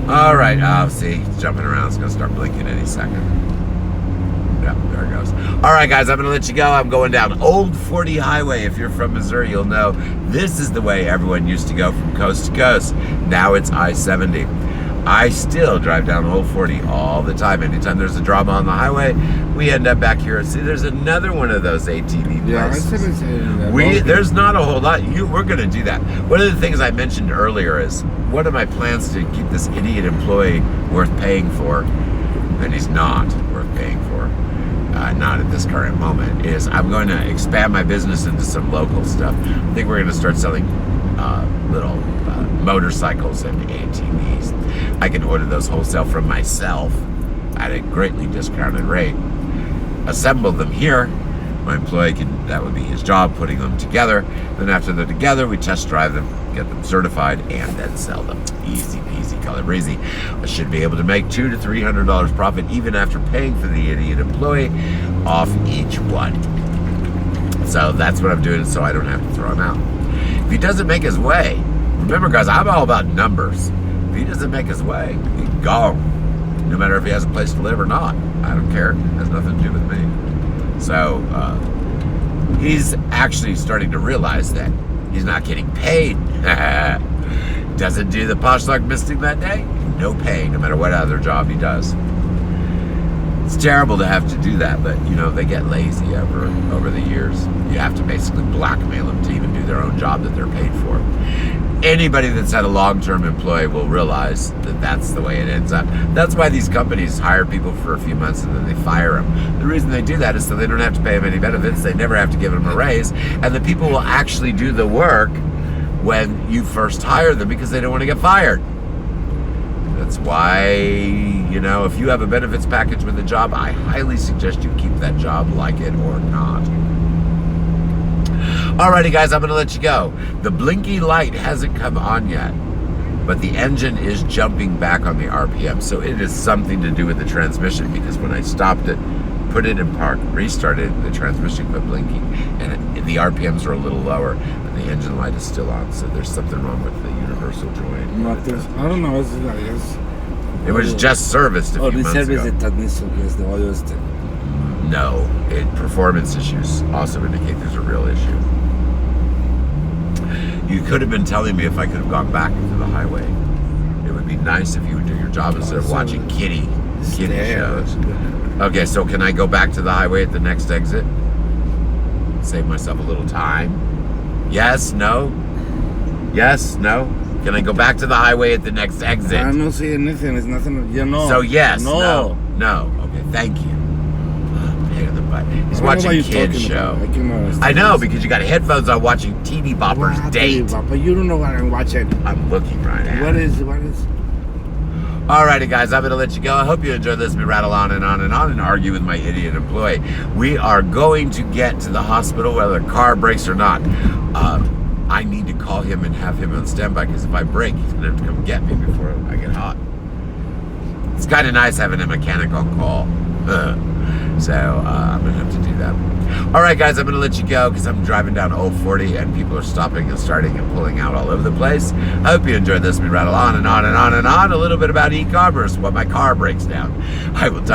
All right, see, it's jumping around. It's gonna start blinking any second. Yeah, there it goes. All right, guys, I'm gonna let you go. I'm going down Old 40 Highway. If you're from Missouri, you'll know this is the way everyone used to go from coast to coast. Now it's I-70. I still drive down Old 40 all the time. Anytime there's a drama on the highway, we end up back here. See, there's another one of those ATV places. Yeah, there's not a whole lot. We're going to do that. One of the things I mentioned earlier is, what are my plans to keep this idiot employee worth paying for? And he's not worth paying for. Not at this current moment. Is I'm going to expand my business into some local stuff. I think we're going to start selling little motorcycles and ATVs. I can order those wholesale from myself at a greatly discounted rate, assemble them here. My employee that would be his job, putting them together. Then after they're together, we test drive them, get them certified, and then sell them. Easy peasy, color breezy. I should be able to make $200 to $300 profit even after paying for the idiot employee off each one. So that's what I'm doing, so I don't have to throw him out. If he doesn't make his way, remember guys, I'm all about numbers. If he doesn't make his way, he's gone. No matter if he has a place to live or not. I don't care. It has nothing to do with me. So he's actually starting to realize that he's not getting paid. Doesn't do the Poshmark misting that day, no pay, no matter what other job he does. It's terrible to have to do that, but you know, they get lazy over the years. You have to basically blackmail them to even do their own job that they're paid for. Anybody that's had a long-term employee will realize that that's the way it ends up. That's why these companies hire people for a few months and then they fire them. The reason they do that is so they don't have to pay them any benefits. They never have to give them a raise. And the people will actually do the work when you first hire them because they don't want to get fired. That's why, you know, if you have a benefits package with a job, I highly suggest you keep that job, like it or not. Alrighty guys, I'm gonna let you go. The blinky light hasn't come on yet, but the engine is jumping back on the RPM. So it is something to do with the transmission, because when I stopped it, put it in park, restarted, the transmission quit blinking, and the RPMs are a little lower, and the engine light is still on. So there's something wrong with the universal joint. I don't know. It was just serviced a few months ago. The transmission, yes, the audio is. No, performance issues also indicate there's a real issue. You could have been telling me if I could have gone back into the highway. It would be nice if you would do your job instead of watching kitty shows. Okay, so can I go back to the highway at the next exit? Save myself a little time. Yes, no? Yes, no? Can I go back to the highway at the next exit? I don't see anything. It's nothing. You know. So yes, no. Okay, thank you. Pain in the butt. He's watching kids show. I know, because you got headphones on watching TV Boppers date. But you don't know what I'm watching. I'm looking right at it. What is? Alrighty guys, I'm gonna let you go. I hope you enjoyed this. We rattle on and on and on and argue with my idiot employee. We are going to get to the hospital whether the car breaks or not. I need to call him and have him on standby, because if I break, he's gonna have to come get me before I get hot. It's kind of nice having a mechanic on call. So I'm gonna have to do that. Alright guys, I'm gonna let you go because I'm driving down Old 40 and people are stopping and starting and pulling out all over the place. I hope you enjoyed this. We rattle on and on and on and on a little bit about e-commerce while my car breaks down. I will talk